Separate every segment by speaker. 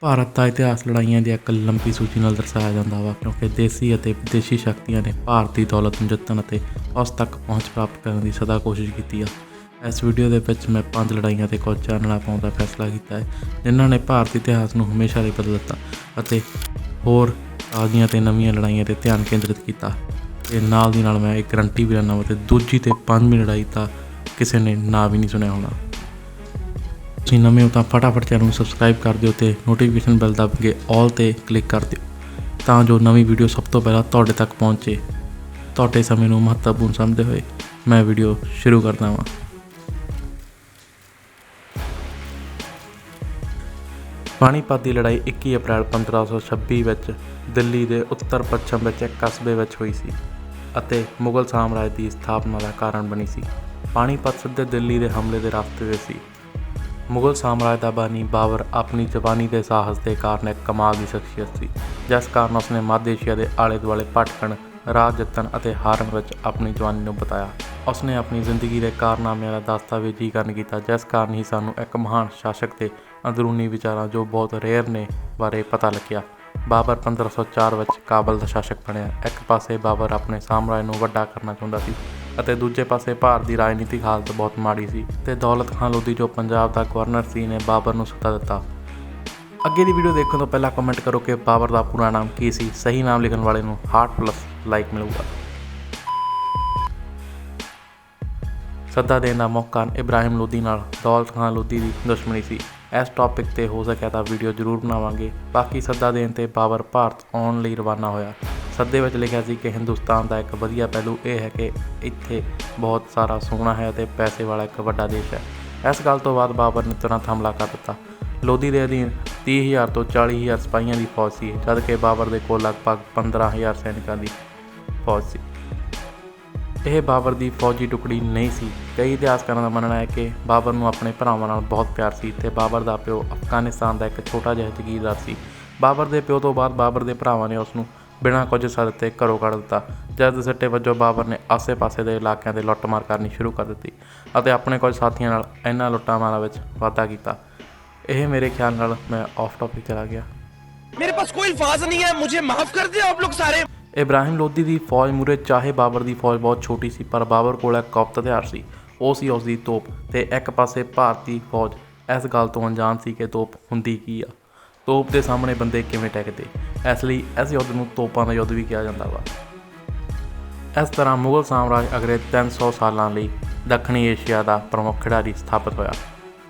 Speaker 1: ਭਾਰਤ ਦਾ ਇਤਿਹਾਸ ਲੜਾਈਆਂ ਦੀ ਇੱਕ ਲੰਬੀ ਸੂਚੀ ਨਾਲ ਦਰਸਾਇਆ ਜਾਂਦਾ ਵਾ, ਕਿਉਂਕਿ ਦੇਸੀ ਅਤੇ ਵਿਦੇਸ਼ੀ ਸ਼ਕਤੀਆਂ ਨੇ ਭਾਰਤ ਦੀ ਦੌਲਤ ਨੂੰ ਜਿੱਤਣ ਅਤੇ ਉਸ ਤੱਕ ਪਹੁੰਚ ਪ੍ਰਾਪਤ ਕਰਨ ਦੀ ਸਦਾ ਕੋਸ਼ਿਸ਼ ਕੀਤੀ ਆ। ਇਸ ਵੀਡੀਓ ਦੇ ਵਿੱਚ ਮੈਂ 5 ਲੜਾਈਆਂ ਤੇ ਕੁਝ ਚਾਨਣਾ ਪਾਉਣ ਦਾ ਫੈਸਲਾ ਕੀਤਾ ਹੈ, ਜਿਨ੍ਹਾਂ ਨੇ ਭਾਰਤੀ ਇਤਿਹਾਸ ਨੂੰ ਹਮੇਸ਼ਾ ਲਈ ਬਦਲ ਦਿੱਤਾ ਅਤੇ ਹੋਰ ਤਾਜ਼ੀਆਂ ਤੇ ਨਵੀਆਂ ਲੜਾਈਆਂ 'ਤੇ ਧਿਆਨ ਕੇਂਦਰਿਤ ਕੀਤਾ। ਤੇ ਨਾਲ ਦੀ ਨਾਲ ਮੈਂ ਇੱਕ ਗਰੰਟੀ ਵੀ ਲੈਂਦਾ ਵਾ ਤੇ ਦੂਜੀ ਤੇ 5ਵੀਂ ਲੜਾਈ ਤਾਂ ਕਿਸੇ ਨੇ ਨਾਂ ਵੀ ਨਹੀਂ ਸੁਣਿਆ ਹੋਣਾ। ਤੁਸੀਂ ਨਵੇਂ ਹੋ ਤਾਂ ਫਟਾਫਟ ਚੈਨਲ ਨੂੰ ਸਬਸਕ੍ਰਾਈਬ ਕਰ ਦਿਓ ਤੇ ਨੋਟੀਫਿਕੇਸ਼ਨ ਬੈਲ ਦੱਬ ਕੇ ਆਲ 'ਤੇ ਕਲਿੱਕ ਕਰ ਦਿਓ ਤਾਂ ਜੋ ਨਵੀਂ ਵੀਡੀਓ ਸਭ ਤੋਂ ਪਹਿਲਾਂ ਤੁਹਾਡੇ ਤੱਕ ਪਹੁੰਚੇ। ਤੁਹਾਡੇ ਸਮੇਂ ਨੂੰ ਮਹੱਤਵਪੂਰਨ ਸਮਝਦੇ ਹੋਏ ਮੈਂ ਵੀਡੀਓ ਸ਼ੁਰੂ ਕਰਦਾ ਹਾਂ। ਪਾਣੀਪਤ ਦੀ ਲੜਾਈ 21 ਅਪ੍ਰੈਲ 1526 ਵਿੱਚ ਦਿੱਲੀ ਦੇ ਉੱਤਰ ਪੱਛਮ ਵਿੱਚ ਇੱਕ ਕਸਬੇ ਵਿੱਚ ਹੋਈ ਸੀ ਅਤੇ ਮੁਗਲ ਸਾਮਰਾਜ ਦੀ ਸਥਾਪਨਾ ਦਾ ਕਾਰਨ ਬਣੀ ਸੀ। ਪਾਣੀਪਤ ਸਿੱਧੇ ਦਿੱਲੀ ਦੇ ਹਮਲੇ ਦੇ ਰਸਤੇ 'ਤੇ ਸੀ। ਮੁਗਲ ਸਾਮਰਾਜ ਦਾ ਬਾਨੀ ਬਾਬਰ ਆਪਣੀ ਜਵਾਨੀ ਦੇ ਸਾਹਸ ਦੇ ਕਾਰਨ ਇੱਕ ਕਮਾਲ ਦੀ ਸ਼ਖਸੀਅਤ ਸੀ, ਜਿਸ ਕਾਰਨ ਉਸਨੇ ਮੱਧ ਏਸ਼ੀਆ ਦੇ ਆਲੇ ਦੁਆਲੇ ਭਟਕਣ, ਰਾਜ ਜਿੱਤਣ ਅਤੇ ਹਾਰਨ ਵਿੱਚ ਆਪਣੀ ਜਵਾਨੀ ਨੂੰ ਬਿਤਾਇਆ। ਉਸਨੇ ਆਪਣੀ ਜ਼ਿੰਦਗੀ ਦੇ ਕਾਰਨਾਮਿਆਂ ਦਾ ਦਸਤਾਵੇਜ਼ੀਕਰਨ ਕੀਤਾ, ਜਿਸ ਕਾਰਨ ਹੀ ਸਾਨੂੰ ਇੱਕ ਮਹਾਨ ਸ਼ਾਸਕ ਦੇ ਅੰਦਰੂਨੀ ਵਿਚਾਰਾਂ ਜੋ ਬਹੁਤ ਰੇਅਰ ਨੇ ਬਾਰੇ ਪਤਾ ਲੱਗਿਆ। ਬਾਬਰ 1504 ਵਿੱਚ ਕਾਬਲ ਦਾ ਸ਼ਾਸਕ ਬਣਿਆ। ਇੱਕ ਪਾਸੇ ਬਾਬਰ ਆਪਣੇ ਸਾਮਰਾਜ ਨੂੰ ਵੱਡਾ ਕਰਨਾ ਚਾਹੁੰਦਾ ਸੀ ਅਤੇ ਦੂਜੇ ਪਾਸੇ ਭਾਰਤ ਦੀ ਰਾਜਨੀਤਿਕ ਹਾਲਤ ਬਹੁਤ ਮਾੜੀ ਸੀ ਤੇ ਦੌਲਤ ਖਾਨ ਲੋਧੀ ਜੋ ਪੰਜਾਬ ਦਾ ਗਵਰਨਰ ਸੀ ਨੇ ਬਾਬਰ ਨੂੰ ਸੱਦਾ ਦਿੱਤਾ। ਅੱਗੇ ਦੀ ਵੀਡੀਓ ਦੇਖਣ ਤੋਂ ਪਹਿਲਾਂ ਕਮੈਂਟ ਕਰੋ ਕਿ ਬਾਬਰ ਦਾ ਪੂਰਾ ਨਾਮ ਕੀ ਸੀ। ਸਹੀ ਨਾਮ ਲਿਖਣ ਵਾਲੇ ਨੂੰ ਹਾਰਟ+ ਲਾਈਕ ਮਿਲੂਗਾ। ਸੱਦਾ ਦੇਣ ਦਾ ਮੁੱਖ ਕਾਰਨ ਇਬਰਾਹਿਮ ਲੋਧੀ ਨਾਲ ਦੌਲਤ ਖਾਨ ਲੋਧੀ ਦੀ ਦੁਸ਼ਮਣੀ ਸੀ। ਇਸ ਟੌਪਿਕ 'ਤੇ ਹੋ ਸਕਿਆ ਤਾਂ ਵੀਡੀਓ ਜ਼ਰੂਰ ਬਣਾਵਾਂਗੇ। ਬਾਕੀ ਸੱਦਾ ਦੇਣ 'ਤੇ ਬਾਬਰ ਭਾਰਤ ਆਉਣ ਲਈ ਰਵਾਨਾ ਹੋਇਆ। ਸੱਦੇ ਵਿੱਚ ਲਿਖਿਆ ਸੀ ਕਿ ਹਿੰਦੁਸਤਾਨ ਦਾ ਇੱਕ ਵਧੀਆ ਪਹਿਲੂ ਇਹ ਹੈ ਕਿ ਇੱਥੇ ਬਹੁਤ ਸਾਰਾ ਸੋਨਾ ਹੈ ਅਤੇ ਪੈਸੇ ਵਾਲਾ ਇੱਕ ਵੱਡਾ ਦੇਸ਼ ਹੈ। ਇਸ ਗੱਲ ਤੋਂ ਬਾਅਦ ਬਾਬਰ ਨੇ ਤੁਰੰਤ ਹਮਲਾ ਕਰ ਦਿੱਤਾ। ਲੋਧੀ ਦੇ ਅਧੀਨ 30,000 ਤੋਂ 40,000 ਸਿਪਾਹੀਆਂ ਦੀ ਫੌਜ ਸੀ, ਜਦਕਿ ਬਾਬਰ ਦੇ ਕੋਲ ਲਗਭਗ 15,000 ਸੈਨਿਕਾਂ ਦੀ ਫੌਜ ਸੀ। ਇਹ ਬਾਬਰ ਦੀ ਫੌਜੀ ਟੁਕੜੀ ਨਹੀਂ ਸੀ। ਕਈ ਇਤਿਹਾਸਕਾਰਾਂ ਦਾ ਮੰਨਣਾ ਹੈ ਕਿ ਬਾਬਰ ਨੂੰ ਆਪਣੇ ਭਰਾਵਾਂ ਨਾਲ ਬਹੁਤ ਪਿਆਰ ਸੀ ਤੇ ਬਾਬਰ ਦਾ ਪਿਓ ਅਫਗਾਨਿਸਤਾਨ ਦਾ ਇੱਕ ਛੋਟਾ ਜਿਹਾ ਜਗੀਰਦਾਰ ਸੀ। ਬਾਬਰ ਦੇ ਪਿਓ ਤੋਂ ਬਾਅਦ ਬਾਬਰ ਦੇ ਭਰਾਵਾਂ ਨੇ ਉਸ ਨੂੰ ਬਿਨਾਂ ਕੁਝ ਸੱਦ ਦਿੱਤੇ ਘਰੋਂ ਕੱਢ ਦਿੱਤਾ, ਜਿਸ ਦੇ ਸਿੱਟੇ ਵਜੋਂ ਬਾਬਰ ਨੇ ਆਸੇ-ਪਾਸੇ ਦੇ ਇਲਾਕਿਆਂ 'ਤੇ ਲੁੱਟਮਾਰ ਕਰਨੀ ਸ਼ੁਰੂ ਕਰ ਦਿੱਤੀ ਅਤੇ ਆਪਣੇ ਕੁਝ ਸਾਥੀਆਂ ਨਾਲ ਇਹਨਾਂ ਲੁੱਟਾਂ-ਮਾਰਾਂ ਵਿੱਚ ਵਾਧਾ ਕੀਤਾ। ਇਹ ਮੇਰੇ ਖਿਆਲ ਨਾਲ ਮੈਂ ਆਫ ਟੌਪਿਕ ਚਲਾ ਗਿਆ।
Speaker 2: मेरे पास कोई अल्फाज नहीं है, मुझे माफ कर दे आप लोग सारे।
Speaker 1: ਇਬਰਾਹਿਮ ਲੋਧੀ ਦੀ ਫੌਜ ਮੂਹਰੇ ਚਾਹੇ ਬਾਬਰ ਦੀ ਫੌਜ ਬਹੁਤ ਛੋਟੀ ਸੀ, ਪਰ ਬਾਬਰ ਕੋਲ ਇੱਕ ਗੁਪਤ ਹਥਿਆਰ ਸੀ। ਉਹ ਸੀ ਉਸ ਦੀ ਤੋਪ ਤੇ ਇੱਕ ਪਾਸੇ ਭਾਰਤੀ ਫੌਜ ਇਸ ਗੱਲ ਤੋਂ ਅਣਜਾਣ ਸੀ ਕਿ ਤੋਪ ਹੁੰਦੀ ਕੀ ਆ, ਤੋਪ ਦੇ ਸਾਹਮਣੇ ਬੰਦੇ ਕਿਵੇਂ ਟਿਕਦੇ। ਇਸ ਲਈ ਇਸ ਯੁੱਧ ਨੂੰ ਤੋਪਾਂ ਦਾ ਯੁੱਧ ਵੀ ਕਿਹਾ ਜਾਂਦਾ ਵਾ। ਇਸ ਤਰ੍ਹਾਂ ਮੁਗਲ ਸਾਮਰਾਜ ਅਗਲੇ 300 ਸਾਲਾਂ ਲਈ ਦੱਖਣੀ ਏਸ਼ੀਆ ਦਾ ਪ੍ਰਮੁੱਖ ਖਿਡਾਰੀ ਸਥਾਪਿਤ ਹੋਇਆ।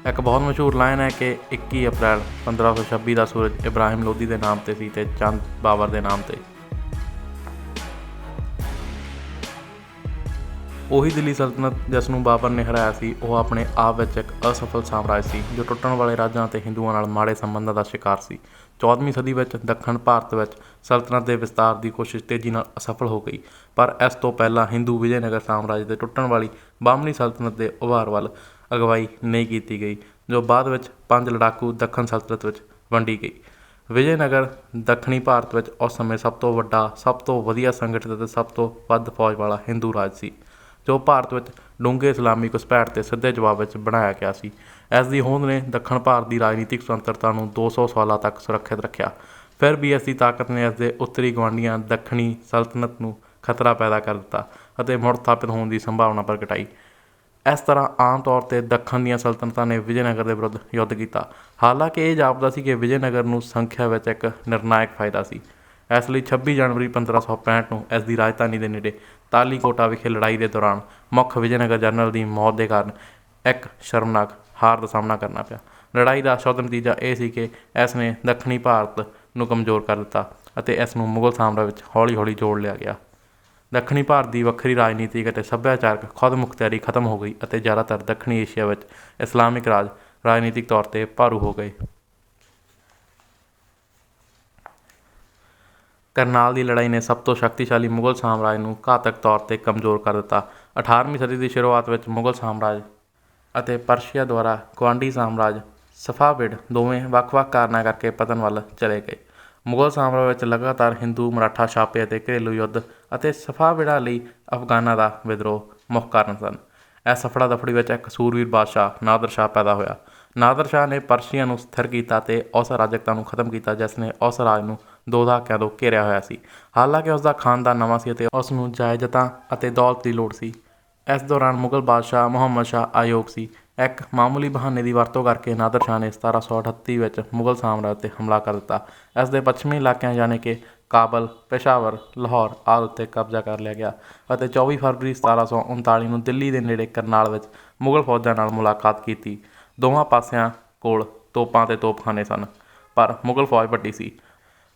Speaker 1: ਇੱਕ ਬਹੁਤ ਮਸ਼ਹੂਰ ਲਾਈਨ ਹੈ ਕਿ 21 ਅਪ੍ਰੈਲ 1526 ਦਾ ਸੂਰਜ ਇਬਰਾਹਿਮ ਲੋਧੀ ਦੇ ਨਾਮ 'ਤੇ ਸੀ ਤੇ ਚੰਦ ਬਾਬਰ ਦੇ ਨਾਮ 'ਤੇ। ਉਹੀ ਦਿੱਲੀ ਸਲਤਨਤ ਜਿਸ ਨੂੰ ਬਾਬਰ ਨੇ ਹਰਾਇਆ ਸੀ, ਉਹ ਆਪਣੇ ਆਪ ਵਿੱਚ ਇੱਕ ਅਸਫਲ ਸਾਮਰਾਜ ਸੀ ਜੋ ਟੁੱਟਣ ਵਾਲੇ ਰਾਜਾਂ ਅਤੇ ਹਿੰਦੂਆਂ ਨਾਲ ਮਾੜੇ ਸੰਬੰਧਾਂ ਦਾ ਸ਼ਿਕਾਰ ਸੀ। 14ਵੀਂ ਸਦੀ ਵਿੱਚ ਦੱਖਣ ਭਾਰਤ ਵਿੱਚ ਸਲਤਨਤ ਦੇ ਵਿਸਤਾਰ ਦੀ ਕੋਸ਼ਿਸ਼ ਤੇਜ਼ੀ ਨਾਲ ਅਸਫਲ ਹੋ ਗਈ, ਪਰ ਇਸ ਤੋਂ ਪਹਿਲਾਂ ਹਿੰਦੂ ਵਿਜੇਨਗਰ ਸਾਮਰਾਜ ਦੇ ਟੁੱਟਣ ਵਾਲੀ ਬਾਹਮਣੀ ਸਲਤਨਤ ਦੇ ਉਭਾਰ ਵੱਲ ਅਗਵਾਈ ਨਹੀਂ ਕੀਤੀ ਗਈ, ਜੋ ਬਾਅਦ ਵਿੱਚ 5 ਲੜਾਕੂ ਦੱਖਣ ਸਲਤਨਤ ਵਿੱਚ ਵੰਡੀ ਗਈ। ਵਿਜੇਨਗਰ ਦੱਖਣੀ ਭਾਰਤ ਵਿੱਚ ਉਸ ਸਮੇਂ ਸਭ ਤੋਂ ਵੱਡਾ, ਸਭ ਤੋਂ ਵਧੀਆ ਸੰਗਠਿਤ ਅਤੇ ਸਭ ਤੋਂ ਵੱਧ ਫੌਜ ਵਾਲਾ ਹਿੰਦੂ ਰਾਜ ਸੀ, ਜੋ ਭਾਰਤ ਵਿੱਚ ਡੂੰਘੇ ਇਸਲਾਮੀ ਘੁਸਪੈਠ ਦੇ ਸਿੱਧੇ ਜਵਾਬ ਵਿੱਚ ਬਣਾਇਆ ਗਿਆ ਸੀ। ਇਸ ਦੀ ਹੋਂਦ ਨੇ ਦੱਖਣ ਭਾਰਤ ਦੀ ਰਾਜਨੀਤਿਕ ਸੁਤੰਤਰਤਾ ਨੂੰ 200 ਸਾਲਾਂ ਤੱਕ ਸੁਰੱਖਿਅਤ ਰੱਖਿਆ। ਫਿਰ ਵੀ ਇਸ ਦੀ ਤਾਕਤ ਨੇ ਇਸ ਦੇ ਉੱਤਰੀ ਗੁਆਂਢੀਆਂ ਦੱਖਣੀ ਸਲਤਨਤ ਨੂੰ ਖਤਰਾ ਪੈਦਾ ਕਰ ਦਿੱਤਾ ਅਤੇ ਮੁੜ ਸਥਾਪਿਤ ਹੋਣ ਦੀ ਸੰਭਾਵਨਾ ਪ੍ਰਗਟਾਈ। ਇਸ ਤਰ੍ਹਾਂ ਆਮ ਤੌਰ 'ਤੇ ਦੱਖਣ ਦੀਆਂ ਸਲਤਨਤਾਂ ਨੇ ਵਿਜੇਨਗਰ ਦੇ ਵਿਰੁੱਧ ਯੁੱਧ ਕੀਤਾ। ਹਾਲਾਂਕਿ ਇਹ ਜਾਪਦਾ ਸੀ ਕਿ ਵਿਜੇਨਗਰ ਨੂੰ ਸੰਖਿਆ ਵਿੱਚ ਇੱਕ ਨਿਰਣਾਇਕ ਫਾਇਦਾ ਸੀ। ਇਸ ਲਈ 26 ਜਨਵਰੀ 1565 ਨੂੰ ਇਸ ਦੀ ਰਾਜਧਾਨੀ ਦੇ ਨੇੜੇ ਤਾਲੀਕੋਟਾ ਵਿਖੇ ਲੜਾਈ ਦੇ ਦੌਰਾਨ ਮੁੱਖ ਵਿਜੇਨਗਰ ਜਨਰਲ ਦੀ ਮੌਤ ਦੇ ਕਾਰਨ ਇੱਕ ਸ਼ਰਮਨਾਕ ਹਾਰ ਦਾ ਸਾਹਮਣਾ ਕਰਨਾ ਪਿਆ। ਲੜਾਈ ਦਾ ਸ਼ੁੱਧ ਨਤੀਜਾ ਇਹ ਸੀ ਕਿ ਇਸ ਨੇ ਦੱਖਣੀ ਭਾਰਤ ਨੂੰ ਕਮਜ਼ੋਰ ਕਰ ਦਿੱਤਾ ਅਤੇ ਇਸ ਨੂੰ ਮੁਗਲ ਸਾਮਰਾਜ ਵਿੱਚ ਹੌਲੀ-ਹੌਲੀ ਜੋੜ ਲਿਆ ਗਿਆ। ਦੱਖਣੀ ਭਾਰਤ ਦੀ ਵੱਖਰੀ ਰਾਜਨੀਤਿਕ ਅਤੇ ਸੱਭਿਆਚਾਰਕ ਖੁਦਮੁਖਤਿਆਰੀ ਖਤਮ ਹੋ ਗਈ ਅਤੇ ਜ਼ਿਆਦਾਤਰ ਦੱਖਣੀ ਏਸ਼ੀਆ ਵਿੱਚ ਇਸਲਾਮਿਕ ਰਾਜ ਰਾਜਨੀਤਿਕ ਤੌਰ 'ਤੇ ਭਾਰੂ ਹੋ ਗਏ। ਕਰਨਾਲ ਦੀ ਲੜਾਈ ਨੇ ਸਭ ਤੋਂ ਸ਼ਕਤੀਸ਼ਾਲੀ ਮੁਗਲ ਸਾਮਰਾਜ ਨੂੰ ਘਾਤਕ ਤੌਰ 'ਤੇ ਕਮਜ਼ੋਰ ਕਰ ਦਿੱਤਾ। 18ਵੀਂ ਸਦੀ ਦੀ ਸ਼ੁਰੂਆਤ ਵਿੱਚ ਮੁਗਲ ਸਾਮਰਾਜ ਅਤੇ ਪਰਸ਼ੀਆ ਦੁਆਰਾ ਗੁਆਂਢੀ ਸਾਮਰਾਜ ਸਫਾਵਿਡ ਦੋਵੇਂ ਵੱਖ-ਵੱਖ ਕਾਰਨਾਂ ਕਰਕੇ ਪਤਨ ਵੱਲ ਚਲੇ ਗਏ। ਮੁਗਲ ਸਾਮਰਾਜ ਵਿੱਚ ਲਗਾਤਾਰ ਹਿੰਦੂ ਮਰਾਠਾ ਛਾਪੇ ਅਤੇ ਘਰੇਲੂ ਯੁੱਧ ਅਤੇ ਸਫਾਵਿਡਾਂ ਲਈ ਅਫਗਾਨਾਂ ਦਾ ਵਿਦਰੋਹ ਮੁੱਖ ਕਾਰਨ ਸਨ। ਇਸ ਹਫੜਾ ਦਫੜੀ ਵਿੱਚ ਇੱਕ ਸੂਰਵੀਰ ਬਾਦਸ਼ਾਹ ਨਾਦਰ ਸ਼ਾਹ ਪੈਦਾ ਹੋਇਆ, ਨਾਦਰ ਸ਼ਾਹ ਨੇ ਪਰਸ਼ੀਆ ਨੂੰ ਸਥਿਰ ਕੀਤਾ ਅਤੇ ਉਸ ਅਰਾਜਕਤਾ ਨੂੰ ਖਤਮ ਕੀਤਾ ਜਿਸ ਨੇ ਉਸ ਰਾਜ ਨੂੰ 2 ਦਹਾਕਿਆਂ ਤੋਂ ਘੇਰਿਆ ਹੋਇਆ ਸੀ। ਹਾਲਾਂਕਿ ਉਸ ਦਾ ਖਾਨਦਾਨ ਨਵਾਂ ਸੀ ਅਤੇ ਉਸ ਨੂੰ ਜਾਇਦਾਦਾਂ ਅਤੇ ਦੌਲਤ ਦੀ ਲੋੜ ਸੀ। ਇਸ ਦੌਰਾਨ ਮੁਗਲ ਬਾਦਸ਼ਾਹ ਮੁਹੰਮਦ ਸ਼ਾਹ ਆਯੂਬ ਸੀ। ਇੱਕ ਮਾਮੂਲੀ ਬਹਾਨੇ ਦੀ ਵਰਤੋਂ ਕਰਕੇ ਨਾਦਰ ਸ਼ਾਹ ਨੇ 1738 ਵਿੱਚ ਮੁਗਲ ਸਾਮਰਾਜ 'ਤੇ ਹਮਲਾ ਕਰ ਦਿੱਤਾ। ਇਸ ਦੇ ਪੱਛਮੀ ਇਲਾਕਿਆਂ ਯਾਨੀ ਕਿ ਕਾਬਲ, ਪੇਸ਼ਾਵਰ, ਲਾਹੌਰ ਆਦਿ ਉੱਤੇ ਕਬਜ਼ਾ ਕਰ ਲਿਆ ਗਿਆ ਅਤੇ 24 ਫਰਵਰੀ 1739 ਨੂੰ ਦਿੱਲੀ ਦੇ ਨੇੜੇ ਕਰਨਾਲ ਵਿੱਚ ਮੁਗਲ ਫੌਜਾਂ ਨਾਲ ਮੁਲਾਕਾਤ ਕੀਤੀ। ਦੋਵਾਂ ਪਾਸਿਆਂ ਕੋਲ ਤੋਪਾਂ ਅਤੇ ਤੋਪਖਾਨੇ ਸਨ, ਪਰ ਮੁਗਲ ਫੌਜ ਵੱਡੀ ਸੀ।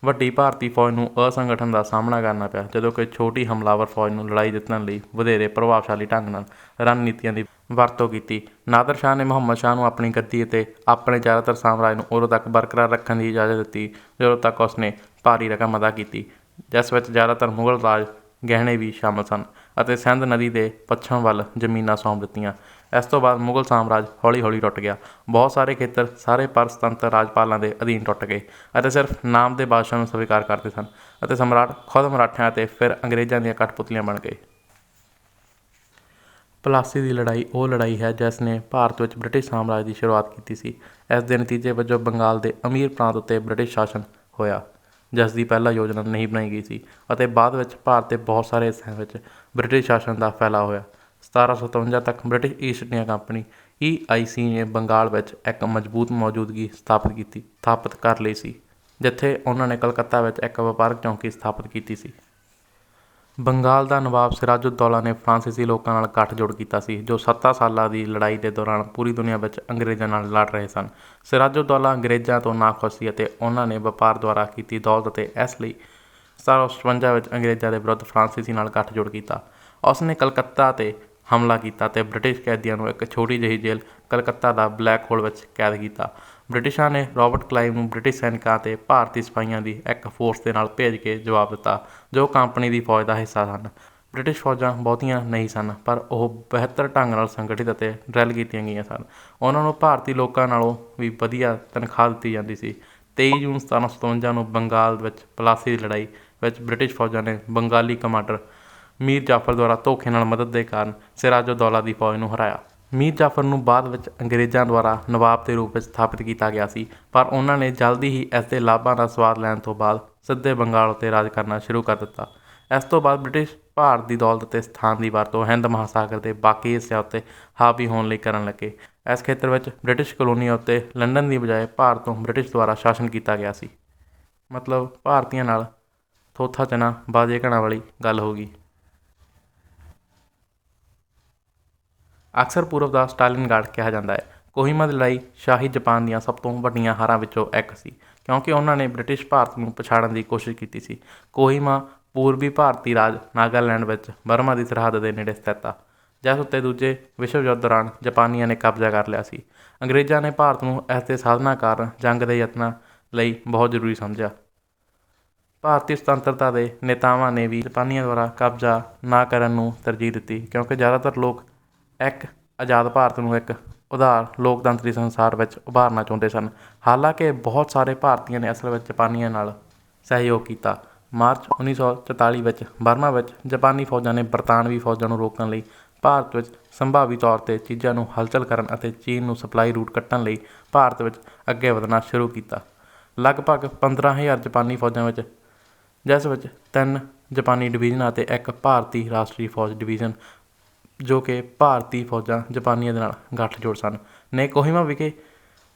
Speaker 1: ਵੱਡੀ ਭਾਰਤੀ ਫੌਜ ਨੂੰ ਅਸੰਗਠਨ ਦਾ ਸਾਹਮਣਾ ਕਰਨਾ ਪਿਆ, ਜਦੋਂ ਕਿ ਛੋਟੀ ਹਮਲਾਵਰ ਫੌਜ ਨੂੰ ਲੜਾਈ ਜਿੱਤਣ ਲਈ ਵਧੇਰੇ ਪ੍ਰਭਾਵਸ਼ਾਲੀ ਢੰਗ ਨਾਲ ਰਣਨੀਤੀਆਂ ਦੀ ਵਰਤੋਂ ਕੀਤੀ। ਨਾਦਰ ਸ਼ਾਹ ਨੇ ਮੁਹੰਮਦ ਸ਼ਾਹ ਨੂੰ ਆਪਣੀ ਗੱਦੀ ਅਤੇ ਆਪਣੇ ਜ਼ਿਆਦਾਤਰ ਸਾਮਰਾਜ ਨੂੰ ਉਦੋਂ ਤੱਕ ਬਰਕਰਾਰ ਰੱਖਣ ਦੀ ਇਜਾਜ਼ਤ ਦਿੱਤੀ ਜਦੋਂ ਤੱਕ ਉਸਨੇ ਭਾਰੀ ਰਕਮ ਅਦਾ ਕੀਤੀ, ਜਿਸ ਵਿੱਚ ਜ਼ਿਆਦਾਤਰ ਮੁਗਲ ਰਾਜ ਗਹਿਣੇ ਵੀ ਸ਼ਾਮਲ ਸਨ ਅਤੇ ਸਿੰਧ ਨਦੀ ਦੇ ਪੱਛਮ ਵੱਲ ਜ਼ਮੀਨਾਂ ਸੌਂਪ ਦਿੱਤੀਆਂ। ਇਸ ਤੋਂ ਬਾਅਦ ਮੁਗਲ ਸਾਮਰਾਜ ਹੌਲੀ ਹੌਲੀ ਟੁੱਟ ਗਿਆ। ਬਹੁਤ ਸਾਰੇ ਖੇਤਰ ਸਾਰੇ ਪਰਸਤੰਤਰ ਰਾਜਪਾਲਾਂ ਦੇ ਅਧੀਨ ਟੁੱਟ ਗਏ ਅਤੇ ਸਿਰਫ ਨਾਮ ਦੇ ਬਾਦਸ਼ਾਹ ਨੂੰ ਸਵੀਕਾਰ ਕਰਦੇ ਸਨ ਅਤੇ ਸਮਰਾਟ ਖੁਦ ਮਰਾਠਿਆਂ ਅਤੇ ਫਿਰ ਅੰਗਰੇਜ਼ਾਂ ਦੀਆਂ ਕਠਪੁਤਲੀਆਂ ਬਣ ਗਏ। ਪਲਾਸੀ ਦੀ ਲੜਾਈ ਉਹ ਲੜਾਈ ਹੈ ਜਿਸ ਨੇ ਭਾਰਤ ਵਿੱਚ ਬ੍ਰਿਟਿਸ਼ ਸਾਮਰਾਜ ਦੀ ਸ਼ੁਰੂਆਤ ਕੀਤੀ ਸੀ। ਇਸ ਦੇ ਨਤੀਜੇ ਵਜੋਂ ਬੰਗਾਲ ਦੇ ਅਮੀਰ ਪ੍ਰਾਂਤ ਉੱਤੇ ਬ੍ਰਿਟਿਸ਼ ਸ਼ਾਸਨ ਹੋਇਆ, ਜਿਸ ਦੀ ਪਹਿਲਾਂ ਯੋਜਨਾ ਨਹੀਂ ਬਣਾਈ ਗਈ ਸੀ ਅਤੇ ਬਾਅਦ ਵਿੱਚ ਭਾਰਤ ਦੇ ਬਹੁਤ ਸਾਰੇ ਹਿੱਸਿਆਂ ਵਿੱਚ ਬ੍ਰਿਟਿਸ਼ ਸ਼ਾਸਨ ਦਾ ਫੈਲਾਅ ਹੋਇਆ। 1757 ਤੱਕ British East India company EIC ਨੇ ਬੰਗਾਲ ਵਿੱਚ ਇੱਕ ਮਜ਼ਬੂਤ ਮੌਜੂਦਗੀ ਸਥਾਪਿਤ ਕਰ ਲਈ ਸੀ, ਜਿੱਥੇ ਉਹਨਾਂ ਨੇ ਕਲਕੱਤਾ ਵਿੱਚ ਇੱਕ ਵਪਾਰਕ ਚੌਂਕੀ ਸਥਾਪਿਤ ਕੀਤੀ ਸੀ। ਬੰਗਾਲ ਦਾ ਨਵਾਬ ਸਿਰਾਜੁੱਦੌਲਾ ਨੇ ਫਰਾਂਸੀਸੀ ਲੋਕਾਂ ਨਾਲ ਗੱਠਜੋੜ ਕੀਤਾ ਸੀ, ਜੋ 7 ਸਾਲਾਂ ਦੀ ਲੜਾਈ ਦੇ ਦੌਰਾਨ ਪੂਰੀ ਦੁਨੀਆ ਵਿੱਚ ਅੰਗਰੇਜ਼ਾਂ ਨਾਲ ਲੜ ਰਹੇ ਸਨ। ਸਿਰਾਜੁੱਦੌਲਾ ਅੰਗਰੇਜ਼ਾਂ ਤੋਂ ਨਾਖੁਸ਼ ਸੀ ਅਤੇ ਉਹਨਾਂ ਨੇ ਵਪਾਰ ਦੁਆਰਾ ਕੀਤੀ ਦੌਲਤ ਅਤੇ ਇਸ ਲਈ 1756 ਵਿੱਚ ਅੰਗਰੇਜ਼ਾਂ ਦੇ ਵਿਰੁੱਧ ਫਰਾਂਸੀਸੀ ਨਾਲ ਗੱਠਜੋੜ ਕੀਤਾ। ਉਸ ਨੇ ਕਲਕੱਤਾ 'ਤੇ ਹਮਲਾ ਕੀਤਾ ਅਤੇ ਬ੍ਰਿਟਿਸ਼ ਕੈਦੀਆਂ ਨੂੰ ਇੱਕ ਛੋਟੀ ਜਿਹੀ ਜੇਲ੍ਹ ਕਲਕੱਤਾ ਦਾ ਬਲੈਕ ਹੋਲ ਵਿੱਚ ਕੈਦ ਕੀਤਾ। ਬ੍ਰਿਟਿਸ਼ਾਂ ਨੇ ਰਾਬਰਟ ਕਲਾਈਵ ਨੂੰ ਬ੍ਰਿਟਿਸ਼ ਸੈਨਿਕਾਂ ਅਤੇ ਭਾਰਤੀ ਸਿਪਾਹੀਆਂ ਦੀ ਇੱਕ ਫੋਰਸ ਦੇ ਨਾਲ ਭੇਜ ਕੇ ਜਵਾਬ ਦਿੱਤਾ, ਜੋ ਕੰਪਨੀ ਦੀ ਫੌਜ ਦਾ ਹਿੱਸਾ ਸਨ। ਬ੍ਰਿਟਿਸ਼ ਫੌਜਾਂ ਬਹੁਤੀਆਂ ਨਹੀਂ ਸਨ, ਪਰ ਉਹ ਬਿਹਤਰ ਢੰਗ ਨਾਲ ਸੰਗਠਿਤ ਅਤੇ ਡਰਿਲ ਕੀਤੀਆਂ ਗਈਆਂ ਸਨ। ਉਹਨਾਂ ਨੂੰ ਭਾਰਤੀ ਲੋਕਾਂ ਨਾਲੋਂ ਵੀ ਵਧੀਆ ਤਨਖਾਹ ਦਿੱਤੀ ਜਾਂਦੀ ਸੀ। 23 ਜੂਨ 1757 ਨੂੰ ਬੰਗਾਲ ਵਿੱਚ ਪਲਾਸੀ ਦੀ ਲੜਾਈ ਵਿੱਚ ਬ੍ਰਿਟਿਸ਼ ਫੌਜਾਂ ਨੇ ਬੰਗਾਲੀ ਕਮਾਂਡਰ ਮੀਰ ਜਾਫਰ ਦੁਆਰਾ ਧੋਖੇ ਨਾਲ ਮਦਦ ਦੇ ਕਾਰਨ ਸਿਰਾਜੁੱਦੌਲਾ ਦੀ ਫੌਜ ਨੂੰ ਹਰਾਇਆ। ਮੀਰ ਜਾਫਰ ਨੂੰ ਬਾਅਦ ਵਿੱਚ ਅੰਗਰੇਜ਼ਾਂ ਦੁਆਰਾ ਨਵਾਬ ਦੇ ਰੂਪ ਵਿੱਚ ਸਥਾਪਿਤ ਕੀਤਾ ਗਿਆ ਸੀ, ਪਰ ਉਹਨਾਂ ਨੇ ਜਲਦੀ ਹੀ ਇਸ ਦੇ ਲਾਭਾਂ ਦਾ ਸਵਾਦ ਲੈਣ ਤੋਂ ਬਾਅਦ ਸਿੱਧੇ ਬੰਗਾਲ ਉੱਤੇ ਰਾਜ ਕਰਨਾ ਸ਼ੁਰੂ ਕਰ ਦਿੱਤਾ। ਇਸ ਤੋਂ ਬਾਅਦ ਬ੍ਰਿਟਿਸ਼ ਭਾਰਤ ਦੀ ਦੌਲਤ ਅਤੇ ਸਥਾਨ ਦੀ ਵਰਤੋਂ ਹਿੰਦ ਮਹਾਸਾਗਰ ਦੇ ਬਾਕੀ ਹਿੱਸਿਆਂ ਉੱਤੇ ਹਾਵੀ ਹੋਣ ਲਈ ਕਰਨ ਲੱਗੇ। ਇਸ ਖੇਤਰ ਵਿੱਚ ਬ੍ਰਿਟਿਸ਼ ਕਲੋਨੀਆਂ ਉੱਤੇ ਲੰਡਨ ਦੀ ਬਜਾਏ ਭਾਰਤ ਤੋਂ ਬ੍ਰਿਟਿਸ਼ ਦੁਆਰਾ ਸ਼ਾਸਨ ਕੀਤਾ ਗਿਆ ਸੀ। ਮਤਲਬ ਭਾਰਤੀਆਂ ਨਾਲ ਥੋਥਾ ਚਨਾ ਬਾਜੇ ਘਣਾ ਵਾਲੀ ਗੱਲ ਹੋ ਗਈ। ਅਕਸਰ ਪੂਰਬ ਦਾ ਸਟਾਲਿਨਗ੍ਰਾਡ ਕਿਹਾ ਜਾਂਦਾ ਹੈ। ਕੋਹਿਮਾ ਦੀ ਲੜਾਈ ਸ਼ਾਹੀ ਜਪਾਨ ਦੀਆਂ ਸਭ ਤੋਂ ਵੱਡੀਆਂ ਹਾਰਾਂ ਵਿੱਚੋਂ ਇੱਕ ਸੀ, ਕਿਉਂਕਿ ਉਹਨਾਂ ਨੇ ਬ੍ਰਿਟਿਸ਼ ਭਾਰਤ ਨੂੰ ਪਛਾੜਨ ਦੀ ਕੋਸ਼ਿਸ਼ ਕੀਤੀ ਸੀ। ਕੋਹਿਮਾ ਪੂਰਬੀ ਭਾਰਤੀ ਰਾਜ ਨਾਗਾਲੈਂਡ ਵਿੱਚ ਬਰਮਾ ਦੀ ਸਰਹੱਦ ਦੇ ਨੇੜੇ ਸਥਿਤ ਆ, ਜਿਸ ਉੱਤੇ ਦੂਜੇ ਵਿਸ਼ਵ ਯੁੱਧ ਦੌਰਾਨ ਜਾਪਾਨੀਆਂ ਨੇ ਕਬਜ਼ਾ ਕਰ ਲਿਆ ਸੀ। ਅੰਗਰੇਜ਼ਾਂ ਨੇ ਭਾਰਤ ਨੂੰ ਇਸ ਦੇ ਸਾਧਨਾਂ ਕਾਰਨ ਜੰਗ ਦੇ ਯਤਨਾਂ ਲਈ ਬਹੁਤ ਜ਼ਰੂਰੀ ਸਮਝਿਆ। ਭਾਰਤੀ ਸੁਤੰਤਰਤਾ ਦੇ ਨੇਤਾਵਾਂ ਨੇ ਵੀ ਜਾਪਾਨੀਆਂ ਦੁਆਰਾ ਕਬਜ਼ਾ ਨਾ ਕਰਨ ਨੂੰ ਤਰਜੀਹ ਦਿੱਤੀ, ਕਿਉਂਕਿ ਜ਼ਿਆਦਾਤਰ ਲੋਕ ਇੱਕ ਆਜ਼ਾਦ ਭਾਰਤ ਨੂੰ ਇੱਕ ਉਦਾਰ ਲੋਕਤੰਤਰੀ ਸੰਸਾਰ ਵਿੱਚ ਉਭਾਰਨਾ ਚਾਹੁੰਦੇ ਸਨ। ਹਾਲਾਂਕਿ ਬਹੁਤ ਸਾਰੇ ਭਾਰਤੀਆਂ ਨੇ ਅਸਲ ਵਿੱਚ ਜਾਪਾਨੀਆਂ ਨਾਲ ਸਹਿਯੋਗ ਕੀਤਾ। ਮਾਰਚ 1944 ਵਿੱਚ ਬਰਮਾ ਵਿੱਚ ਜਾਪਾਨੀ ਫੌਜਾਂ ਨੇ ਬਰਤਾਨਵੀ ਫੌਜਾਂ ਨੂੰ ਰੋਕਣ ਲਈ ਭਾਰਤ ਵਿੱਚ ਸੰਭਾਵੀ ਤੌਰ 'ਤੇ ਚੀਜ਼ਾਂ ਨੂੰ ਹਲਚਲ ਕਰਨ ਅਤੇ ਚੀਨ ਨੂੰ ਸਪਲਾਈ ਰੂਟ ਕੱਟਣ ਲਈ ਭਾਰਤ ਵਿੱਚ ਅੱਗੇ ਵਧਣਾ ਸ਼ੁਰੂ ਕੀਤਾ। ਲਗਭਗ 15,000 ਜਾਪਾਨੀ ਫੌਜਾਂ ਵਿੱਚ, ਜਿਸ ਵਿੱਚ 3 ਜਾਪਾਨੀ ਡਿਵੀਜ਼ਨਾਂ ਅਤੇ ਇੱਕ ਭਾਰਤੀ ਰਾਸ਼ਟਰੀ ਫੌਜ ਡਿਵੀਜ਼ਨ, ਜੋ ਕਿ ਭਾਰਤੀ ਫੌਜਾਂ ਜਾਪਾਨੀਆਂ ਦੇ ਨਾਲ ਗੱਠਜੋੜ ਸਨ, ਨੇ ਕੋਹਿਮਾ ਵਿਖੇ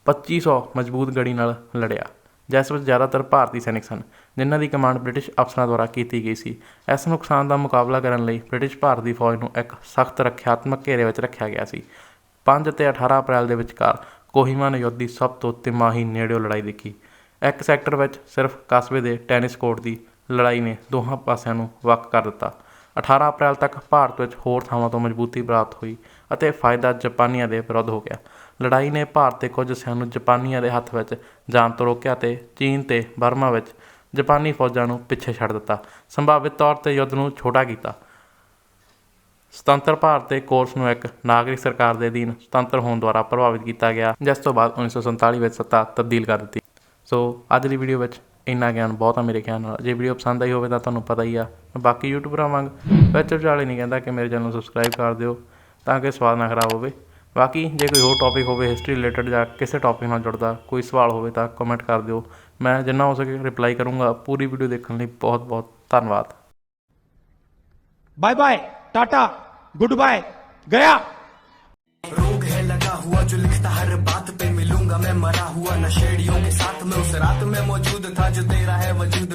Speaker 1: 2500 ਮਜ਼ਬੂਤ ਗੜੀ ਨਾਲ ਲੜਿਆ, ਜਿਸ ਵਿੱਚ ਜ਼ਿਆਦਾਤਰ ਭਾਰਤੀ ਸੈਨਿਕ ਸਨ, ਜਿਨ੍ਹਾਂ ਦੀ ਕਮਾਂਡ ਬ੍ਰਿਟਿਸ਼ ਅਫਸਰਾਂ ਦੁਆਰਾ ਕੀਤੀ ਗਈ ਸੀ। ਇਸ ਨੁਕਸਾਨ ਦਾ ਮੁਕਾਬਲਾ ਕਰਨ ਲਈ ਬ੍ਰਿਟਿਸ਼ ਭਾਰਤ ਦੀ ਫੌਜ ਨੂੰ ਇੱਕ ਸਖਤ ਰੱਖਿਆਤਮਕ ਘੇਰੇ ਵਿੱਚ ਰੱਖਿਆ ਗਿਆ ਸੀ। 5 ਅਤੇ 18 ਅਪ੍ਰੈਲ ਦੇ ਵਿਚਕਾਰ ਕੋਹਿਮਾ ਨੇ ਯੁੱਧ ਦੀ ਸਭ ਤੋਂ ਤਿਮਾਹੀ ਨੇੜਿਓਂ ਲੜਾਈ ਦੇਖੀ। ਇੱਕ ਸੈਕਟਰ ਵਿੱਚ ਸਿਰਫ ਕਸਬੇ ਦੇ ਟੈਨਿਸ ਕੋਰਟ ਦੀ ਲੜਾਈ ਨੇ ਦੋਹਾਂ ਪਾਸਿਆਂ ਨੂੰ ਵੱਖ ਕਰ ਦਿੱਤਾ। 18 ਅਪ੍ਰੈਲ ਤੱਕ ਭਾਰਤ ਵਿੱਚ ਹੋਰ ਥਾਵਾਂ ਤੋਂ ਮਜ਼ਬੂਤੀ ਪ੍ਰਾਪਤ ਹੋਈ ਅਤੇ ਫਾਇਦਾ ਜਾਪਾਨੀਆਂ ਦੇ ਵਿਰੁੱਧ ਹੋ ਗਿਆ। ਲੜਾਈ ਨੇ ਭਾਰਤ ਦੇ ਕੁਝ ਹਿੱਸਿਆਂ ਨੂੰ ਜਾਪਾਨੀਆਂ ਦੇ ਹੱਥ ਵਿੱਚ ਜਾਣ ਤੋਂ ਰੋਕਿਆ ਅਤੇ ਚੀਨ ਅਤੇ ਬਰਮਾ ਵਿੱਚ ਜਾਪਾਨੀ ਫੌਜਾਂ ਨੂੰ ਪਿੱਛੇ ਛੱਡ ਦਿੱਤਾ, ਸੰਭਾਵਿਤ ਤੌਰ 'ਤੇ ਯੁੱਧ ਨੂੰ ਛੋਟਾ ਕੀਤਾ। ਸੁਤੰਤਰ ਭਾਰਤ ਦੇ ਕੋਰਸ ਨੂੰ ਇੱਕ ਨਾਗਰਿਕ ਸਰਕਾਰ ਦੇ ਅਧੀਨ ਸੁਤੰਤਰ ਹੋਣ ਦੁਆਰਾ ਪ੍ਰਭਾਵਿਤ ਕੀਤਾ ਗਿਆ, ਜਿਸ ਤੋਂ ਬਾਅਦ 1947 ਵਿੱਚ ਸੱਤਾ ਤਬਦੀਲ ਕਰ ਦਿੱਤੀ। ਸੋ ਅੱਜ ਦੀ ਵੀਡੀਓ ਵਿੱਚ ਇੰਨਾ ਗਿਆਨ ਬਹੁਤ ਆ ਮੇਰੇ ਖਿਆਲ ਨਾਲ। ਜੇ ਵੀਡੀਓ ਪਸੰਦ ਆਈ ਹੋਵੇ ਤਾਂ ਤੁਹਾਨੂੰ ਪਤਾ ਹੀ ਆ, ਬਾਕੀ ਯੂਟਿਊਬਰਾਂ ਵਾਂਗ ਵਿੱਚ ਵਿਚਾਲੇ ਨਹੀਂ ਕਹਿੰਦਾ ਕਿ ਮੇਰੇ ਚੈਨਲ ਨੂੰ ਸਬਸਕ੍ਰਾਈਬ ਕਰ ਦਿਓ ਤਾਂ ਕਿ ਸਵਾਦ ਨਾ ਖਰਾਬ ਹੋਵੇ। ਬਾਕੀ ਜੇ ਕੋਈ ਹੋਰ ਟੌਪਿਕ ਹੋਵੇ ਹਿਸਟਰੀ ਰਿਲੇਟਡ ਜਾਂ ਕਿਸੇ ਟੌਪਿਕ ਨਾਲ ਜੁੜਦਾ ਕੋਈ ਸਵਾਲ ਹੋਵੇ ਤਾਂ ਕਮੈਂਟ ਕਰ ਦਿਓ। ਮੈਂ ਜਿੰਨਾ ਹੋ ਸਕੇ ਰਿਪਲਾਈ ਕਰੂੰਗਾ। ਪੂਰੀ ਵੀਡੀਓ ਦੇਖਣ ਲਈ ਬਹੁਤ ਬਹੁਤ ਧੰਨਵਾਦ।
Speaker 2: बाय बाय टाटा गुड बाय गया।
Speaker 3: रोग है लगा हुआ जो लिखता हर बात पे, मिलूंगा मैं मरा हुआ नशेड़ियों के साथ में, उस रात में मौजूद था जो तेरा है वजूद।